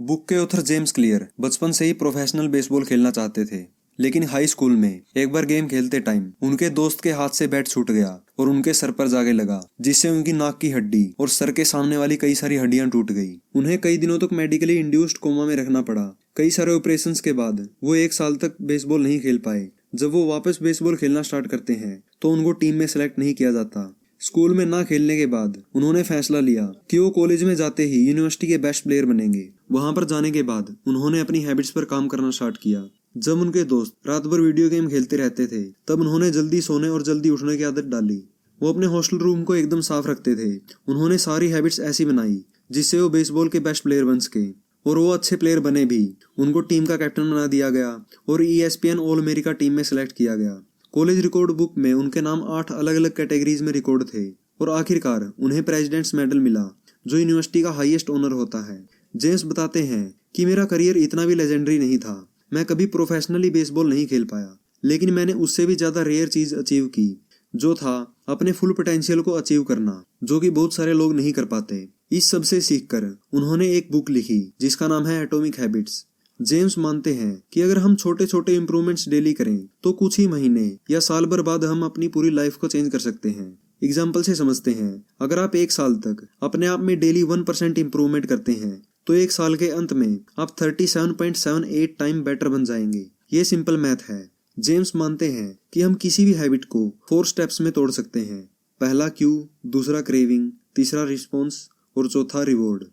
Book के author James clear बचपन से ही प्रोफेशनल बेसबॉल खेलना चाहते थे, लेकिन हाई स्कूल में एक बार गेम खेलते टाइम उनके दोस्त के हाथ से बैट छूट गया और उनके सर पर जाके लगा, जिससे उनकी नाक की हड्डी और सर के सामने वाली कई सारी हड्डियां टूट गई। उन्हें कई दिनों तक मेडिकली इंड्यूस्ड कोमा में रखना पड़ा। कई सारे ऑपरेशंस के बाद वो 1 साल तक बेसबॉल नहीं खेल पाए। जब वो वापस बेसबॉल खेलना स्टार्ट करते हैं तो उनको टीम में सेलेक्ट नहीं किया जाता। स्कूल में ना खेलने के बाद उन्होंने फैसला लिया कि वो कॉलेज में जाते ही यूनिवर्सिटी के बेस्ट प्लेयर बनेंगे। वहां पर जाने के बाद उन्होंने अपनी हैबिट्स पर काम करना स्टार्ट किया। जब उनके दोस्त रात भर वीडियो गेम खेलते रहते थे तब उन्होंने जल्दी सोने और जल्दी उठने की आदत डाली। वो अपने हॉस्टल रूम को एकदम साफ रखते थे। उन्होंने सारी हैबिट्स ऐसी बनाई जिससे वो बेसबॉल के बेस्ट प्लेयर बन सके, और वो अच्छे प्लेयर बने भी। उनको टीम का कैप्टन बना दिया गया और ESPN ऑल अमेरिका टीम में सेलेक्ट किया गया। कॉलेज रिकॉर्ड बुक में उनके नाम 8 अलग अलग कैटेगरीज में रिकॉर्ड थे और आखिरकार उन्हें प्रेसिडेंट्स मेडल मिला, जो यूनिवर्सिटी का हाईएस्ट ऑनर होता है। जेम्स बताते हैं कि मेरा करियर इतना भी लेजेंडरी नहीं था। मैं कभी प्रोफेशनली बेसबॉल नहीं खेल पाया, लेकिन मैंने उससे भी ज्यादा रेयर चीज अचीव की, जो था अपने फुल पोटेंशियल को अचीव करना, जो कि बहुत सारे लोग नहीं कर पाते। इस सब से सीखकर उन्होंने एक बुक लिखी जिसका नाम है एटॉमिक हैबिट्स। जेम्स मानते हैं कि अगर हम छोटे छोटे इंप्रूवमेंट्स डेली करें तो कुछ ही महीने या साल भर बाद हम अपनी पूरी लाइफ को चेंज कर सकते हैं। एग्जाम्पल से समझते हैं, अगर आप 1 साल तक अपने आप में डेली 1% इंप्रूवमेंट करते हैं तो 1 साल के अंत में आप 37.78 टाइम बेटर बन जाएंगे। ये सिंपल मैथ है। जेम्स मानते हैं कि हम किसी भी हैबिट को 4 स्टेप्स में तोड़ सकते हैं। पहला क्यू, दूसरा क्रेविंग, तीसरा रिस्पॉन्स और चौथा रिवॉर्ड।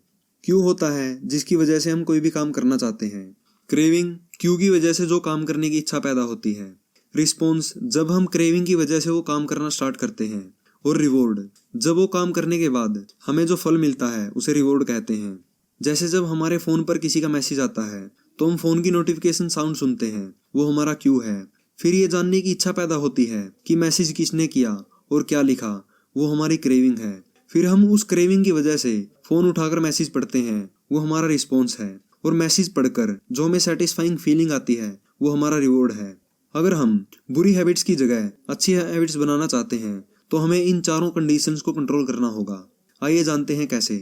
क्यू होता है जिसकी वजह से हम कोई भी काम करना चाहते हैं। क्रेविंग क्यू की वजह से जो काम करने की इच्छा पैदा होती है। रिस्पॉन्स जब हम क्रेविंग की वजह से वो काम करना स्टार्ट करते हैं। और रिवॉर्ड जब वो काम करने के बाद हमें जो फल मिलता है उसे रिवॉर्ड कहते हैं। जैसे जब हमारे फोन पर किसी का मैसेज आता है तो हम फोन की नोटिफिकेशन साउंड सुनते हैं, वो हमारा क्यू है। फिर ये जानने की इच्छा पैदा होती है कि मैसेज किसने किया और क्या लिखा, वो हमारी क्रेविंग है। फिर हम उस क्रेविंग की वजह से फोन उठाकर मैसेज पढ़ते हैं, वो हमारा रिस्पॉन्स है। और मैसेज पढ़कर जो हमें सेटिस्फाइंग फीलिंग आती है वो हमारा रिवॉर्ड है। अगर हम बुरी हैबिट्स की जगह अच्छी हैबिट्स बनाना चाहते हैं तो हमें इन चारों कंडीशंस को कंट्रोल करना होगा। आइए जानते हैं कैसे।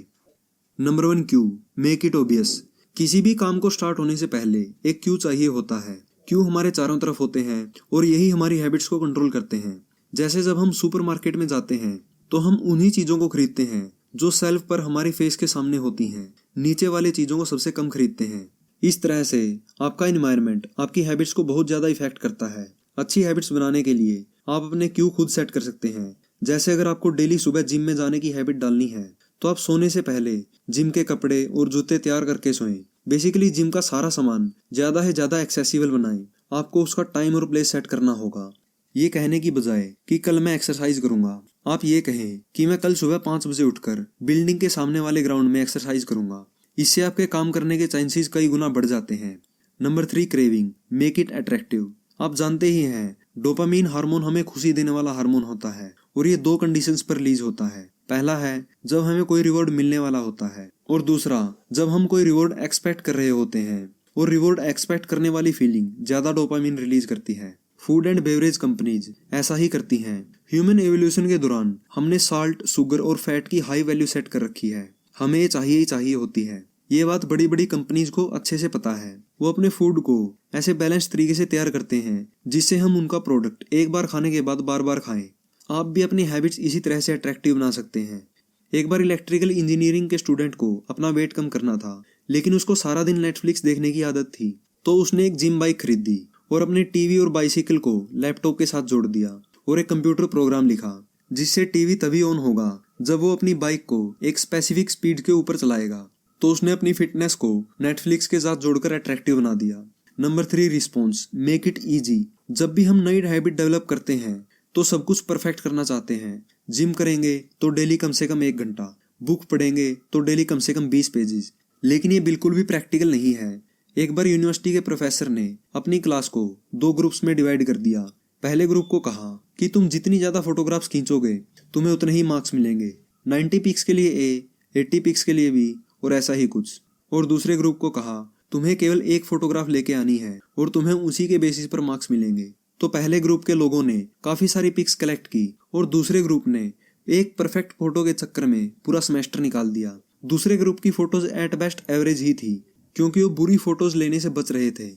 Number 1 Q, make it obvious. किसी भी काम को स्टार्ट होने से पहले एक क्यू चाहिए होता है। क्यू हमारे चारों तरफ होते हैं और यही हमारी हैबिट्स को कंट्रोल करते हैं। जैसे जब हम सुपरमार्केट में जाते हैं तो हम उन्हीं चीजों को खरीदते हैं जो शेल्फ पर हमारी फेस के सामने होती हैं। नीचे वाली चीजों को सबसे कम खरीदते हैं। इस तरह से आपका एनवायरनमेंट आपकी हैबिट्स को बहुत ज्यादा इफेक्ट करता है। अच्छी हैबिट्स बनाने के लिए आप अपने क्यू खुद सेट कर सकते हैं। जैसे अगर आपको डेली सुबह जिम में जाने की हैबिट डालनी है तो आप सोने से पहले जिम के कपड़े और जूते तैयार करके सोएं। बेसिकली जिम का सारा सामान ज्यादा से ज्यादा एक्सेसिबल बनाएं। आपको उसका टाइम और प्लेस सेट करना होगा। ये कहने की बजाय कि कल मैं एक्सरसाइज करूंगा, आप ये कहें कि मैं कल सुबह 5 बजे उठकर बिल्डिंग के सामने वाले ग्राउंड में एक्सरसाइज करूंगा। इससे आपके काम करने के चांसेस कई गुना बढ़ जाते हैं। Number 3 craving, make it attractive. आप जानते ही हैं डोपामीन हार्मोन हमें खुशी देने वाला हार्मोन होता है और ये 2 कंडीशंस पर रिलीज होता है। पहला है जब हमें कोई रिवॉर्ड मिलने वाला होता है, और दूसरा जब हम कोई रिवॉर्ड एक्सपेक्ट कर रहे होते हैं। और रिवॉर्ड एक्सपेक्ट करने वाली फीलिंग ज्यादा डोपामीन रिलीज करती है। फूड एंड बेवरेज कंपनीज ऐसा ही करती हैं। ह्यूमन एवोल्यूशन के दौरान हमने साल्ट, शुगर और फैट की हाई वैल्यू सेट कर रखी है। हमें ये चाहिए ही चाहिए होती है। ये बात बड़ी बड़ी कंपनीज को अच्छे से पता है। वो अपने फूड को ऐसे बैलेंस तरीके से तैयार करते हैं जिससे हम उनका प्रोडक्ट एक बार खाने के बाद बार बार खाएं। आप भी अपनी हैबिट्स इसी तरह से अट्रैक्टिव बना सकते हैं। एक बार इलेक्ट्रिकल इंजीनियरिंग के स्टूडेंट को अपना वेट कम करना था, लेकिन उसको सारा दिन नेटफ्लिक्स देखने की आदत थी। तो उसने एक जिम बाइक खरीदी और अपने टीवी और बाइसिकल को लैपटॉप के साथ जोड़ दिया और एक कंप्यूटर प्रोग्राम लिखा जिससे टीवी तभी ऑन होगा जब वो अपनी बाइक को एक स्पेसिफिक स्पीड के ऊपर चलाएगा। तो उसने अपनी फिटनेस को नेटफ्लिक्स के साथ जोड़कर अट्रैक्टिव बना दिया। Number 3 response, make it easy. जब भी हम नई हैबिट डेवलप करते हैं तो सब कुछ परफेक्ट करना चाहते हैं। जिम करेंगे तो डेली कम से कम 1 घंटा, बुक पढ़ेंगे तो डेली कम से कम 20 पेजेस। लेकिन ये बिल्कुल भी प्रैक्टिकल नहीं है। एक बार यूनिवर्सिटी के प्रोफेसर ने अपनी क्लास को 2 ग्रुप्स में डिवाइड कर दिया। पहले ग्रुप को कहा कि तुम जितनी ज्यादा फोटोग्राफ्स खींचोगे तुम्हें उतने ही मार्क्स मिलेंगे। 90 पिक्स के लिए A, 80 पिक्स के लिए B और ऐसा ही कुछ। और दूसरे ग्रुप को कहा तुम्हें केवल 1 फोटोग्राफ लेके आनी है और तुम्हें उसी के बेसिस पर मार्क्स मिलेंगे। तो पहले ग्रुप के लोगों ने काफी सारी पिक्स कलेक्ट की और दूसरे ग्रुप ने एक परफेक्ट फोटो के चक्कर में पूरा सेमेस्टर निकाल दिया। दूसरे ग्रुप की फोटोज एट बेस्ट एवरेज ही थी, क्योंकि वो बुरी फोटोज लेने से बच रहे थे।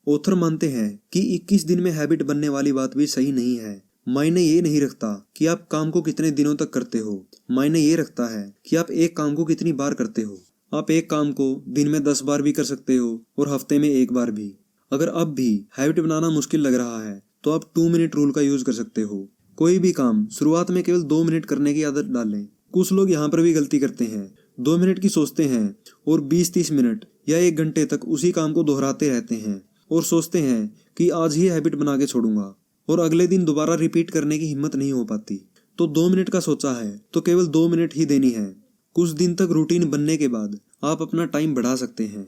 ऑथर मानते हैं कि 21 दिन में हैबिट बनने वाली बात भी सही नहीं है। मायने ये नहीं रखता कि आप काम को कितने दिनों तक करते हो, मायने ये रखता है कि आप एक काम को कितनी बार करते हो। आप एक काम को दिन में 10 बार भी कर सकते हो और हफ्ते में 1 बार भी। अगर अब भी हैबिट बनाना मुश्किल लग रहा है तो आप 2 मिनट रूल का यूज कर सकते हो। कोई भी काम शुरुआत में केवल 2 मिनट करने की आदत डालें। कुछ लोग यहाँ पर भी गलती करते हैं, 2 मिनट की सोचते हैं और 20-30 मिनट या 1 घंटे तक उसी काम को दोहराते रहते हैं और सोचते हैं कि आज ही हैबिट बना के छोड़ूंगा, और अगले दिन दोबारा रिपीट करने की हिम्मत नहीं हो पाती। तो 2 मिनट का सोचा है तो केवल 2 मिनट ही देनी है। कुछ दिन तक रूटीन बनने के बाद आप अपना टाइम बढ़ा सकते हैं।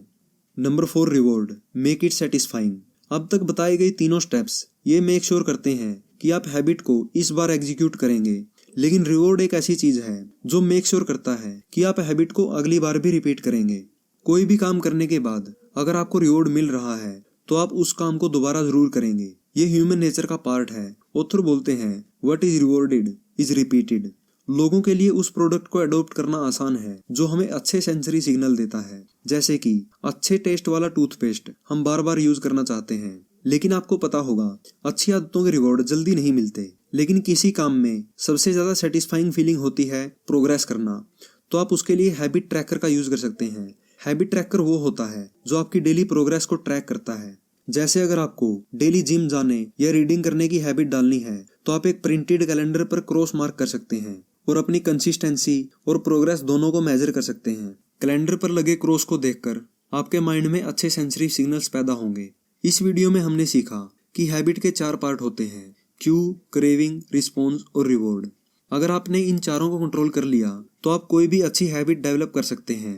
Number 4, reward, make it satisfying. अब तक बताए गए तीनों स्टेप्स ये मेक श्योर करते हैं कि आप हैबिट को इस बार एग्जीक्यूट करेंगे, लेकिन रिवॉर्ड एक ऐसी चीज है जो मेक श्योर करता है कि आप हैबिट को अगली बार भी रिपीट करेंगे। कोई भी काम करने के बाद अगर आपको रिवॉर्ड मिल रहा है तो आप उस काम को दोबारा जरूर करेंगे। ये ह्यूमन नेचर का पार्ट है। ऑथर बोलते हैं, what is rewarded is repeated. लोगों के लिए उस प्रोडक्ट को अडॉप्ट करना आसान है जो हमें अच्छे सेंसरी सिग्नल देता है, जैसे कि अच्छे टेस्ट वाला टूथपेस्ट हम बार बार यूज करना चाहते हैं। लेकिन आपको पता होगा अच्छी आदतों के रिवॉर्ड जल्दी नहीं मिलते, लेकिन किसी काम में सबसे ज्यादा सेटिस्फाइंग फीलिंग होती है प्रोग्रेस करना। तो आप उसके लिए हैबिट ट्रैकर का यूज कर सकते हैं। हैबिट ट्रैकर वो होता है जो आपकी डेली प्रोग्रेस को ट्रैक करता है। जैसे अगर आपको डेली जिम जाने या रीडिंग करने की हैबिट डालनी है तो आप एक प्रिंटेड कैलेंडर पर क्रॉस मार्क कर सकते हैं और अपनी कंसिस्टेंसी और प्रोग्रेस दोनों को मेजर कर सकते हैं। कैलेंडर पर लगे क्रॉस को देखकर आपके माइंड में अच्छे सेंसरी सिग्नल्स पैदा होंगे। इस वीडियो में हमने सीखा कि हैबिट के 4 पार्ट होते हैं, क्यू, क्रेविंग, रिस्पॉन्स और रिवॉर्ड। अगर आपने इन चारों को कंट्रोल कर लिया तो आप कोई भी अच्छी हैबिट डेवलप कर सकते हैं।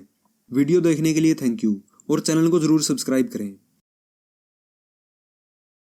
वीडियो देखने के लिए थैंक यू और चैनल को जरूर सब्सक्राइब करें।